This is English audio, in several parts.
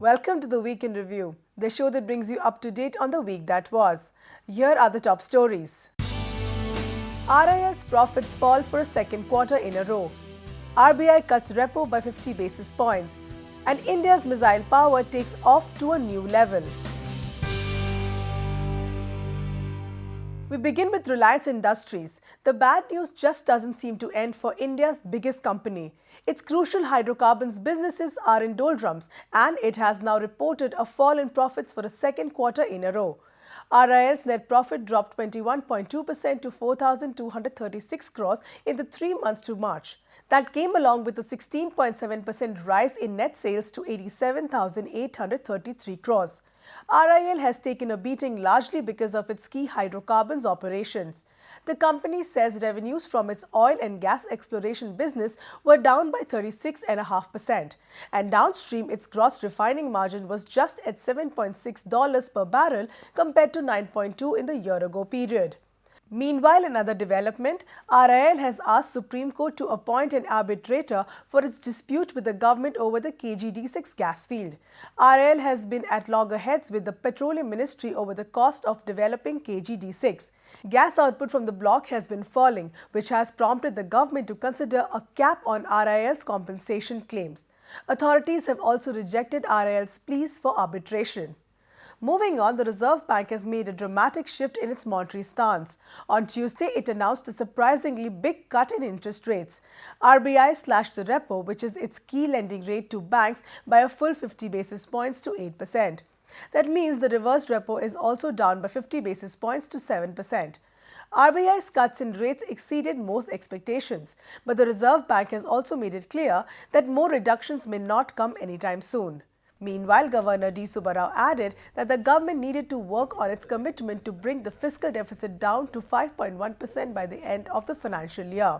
Welcome to the Week in Review, the show that brings you up to date on the week that was. Here are the top stories. RIL's profits fall for a second quarter in a row. RBI cuts repo by 50 basis points. And India's missile power takes off to a new level. We begin with Reliance Industries. The bad news just doesn't seem to end for India's biggest company. Its crucial hydrocarbons businesses are in doldrums, and it has now reported a fall in profits for a second quarter in a row. RIL's net profit dropped 21.2% to 4,236 crores in the 3 months to March. That came along with a 16.7% rise in net sales to 87,833 crores. RIL has taken a beating largely because of its key hydrocarbons operations. The company says revenues from its oil and gas exploration business were down by 36.5%, and downstream its gross refining margin was just at $7.6 per barrel compared to $9.2 in the year-ago period. Meanwhile, another development, RIL has asked Supreme Court to appoint an arbitrator for its dispute with the government over the KG-D6 gas field. RIL has been at loggerheads with the Petroleum Ministry over the cost of developing KG-D6. Gas output from the block has been falling, which has prompted the government to consider a cap on RIL's compensation claims. Authorities have also rejected RIL's pleas for arbitration. Moving on, the Reserve Bank has made a dramatic shift in its monetary stance. On Tuesday, it announced a surprisingly big cut in interest rates. RBI slashed the repo, which is its key lending rate to banks, by a full 50 basis points to 8%. That means the reverse repo is also down by 50 basis points to 7%. RBI's cuts in rates exceeded most expectations, but the Reserve Bank has also made it clear that more reductions may not come anytime soon. Meanwhile, Governor D. Subbarao added that the government needed to work on its commitment to bring the fiscal deficit down to 5.1% by the end of the financial year.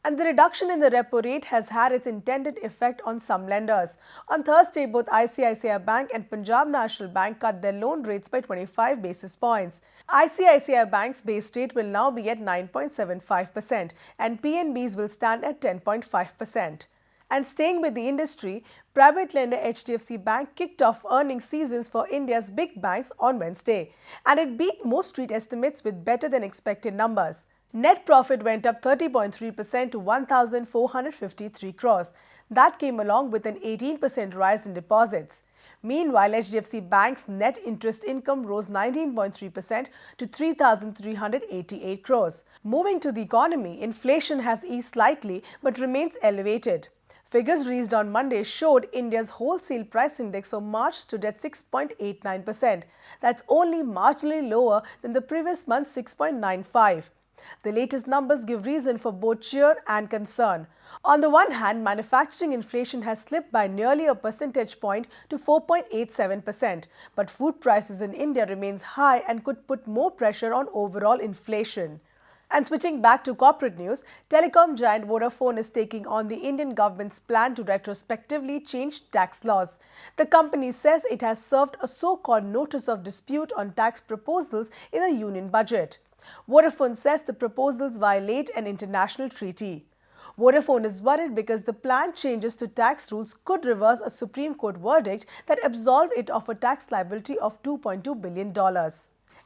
And the reduction in the repo rate has had its intended effect on some lenders. On Thursday, both ICICI Bank and Punjab National Bank cut their loan rates by 25 basis points. ICICI Bank's base rate will now be at 9.75% and PNB's will stand at 10.5%. And staying with the industry, private lender HDFC Bank kicked off earnings seasons for India's big banks on Wednesday, and it beat most street estimates with better than expected numbers. Net profit went up 30.3% to 1,453 crores. That came along with an 18% rise in deposits. Meanwhile, HDFC Bank's net interest income rose 19.3% to 3,388 crores. Moving to the economy, inflation has eased slightly but remains elevated. Figures released on Monday showed India's wholesale price index for March stood at 6.89%. That's only marginally lower than the previous month's 6.95%. The latest numbers give reason for both cheer and concern. On the one hand, manufacturing inflation has slipped by nearly a percentage point to 4.87%, but food prices in India remains high and could put more pressure on overall inflation. And switching back to corporate news, telecom giant Vodafone is taking on the Indian government's plan to retrospectively change tax laws. The company says it has served a so-called notice of dispute on tax proposals in the union budget. Vodafone says the proposals violate an international treaty. Vodafone is worried because the planned changes to tax rules could reverse a Supreme Court verdict that absolved it of a tax liability of $2.2 billion.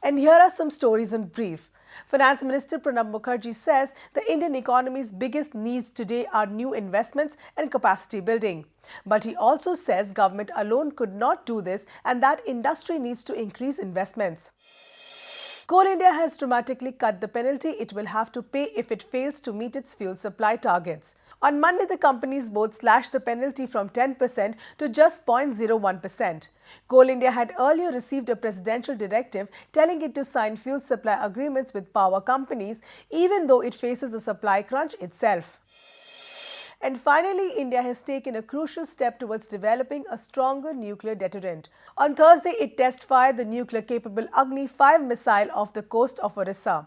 And here are some stories in brief. Finance Minister Pranab Mukherjee says the Indian economy's biggest needs today are new investments and capacity building. But he also says government alone could not do this and that industry needs to increase investments. Coal India has dramatically cut the penalty it will have to pay if it fails to meet its fuel supply targets. On Monday, the company's board slashed the penalty from 10% to just 0.01%. Coal India had earlier received a presidential directive telling it to sign fuel supply agreements with power companies, even though it faces a supply crunch itself. And finally, India has taken a crucial step towards developing a stronger nuclear deterrent. On Thursday, it test-fired the nuclear-capable Agni-5 missile off the coast of Orissa.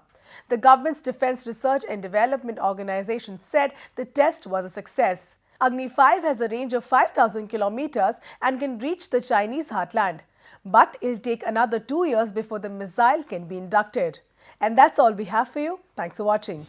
The government's Defence Research and Development Organization said the test was a success. Agni-5 has a range of 5,000 kilometers and can reach the Chinese heartland. But it'll take another 2 years before the missile can be inducted. And that's all we have for you. Thanks for watching.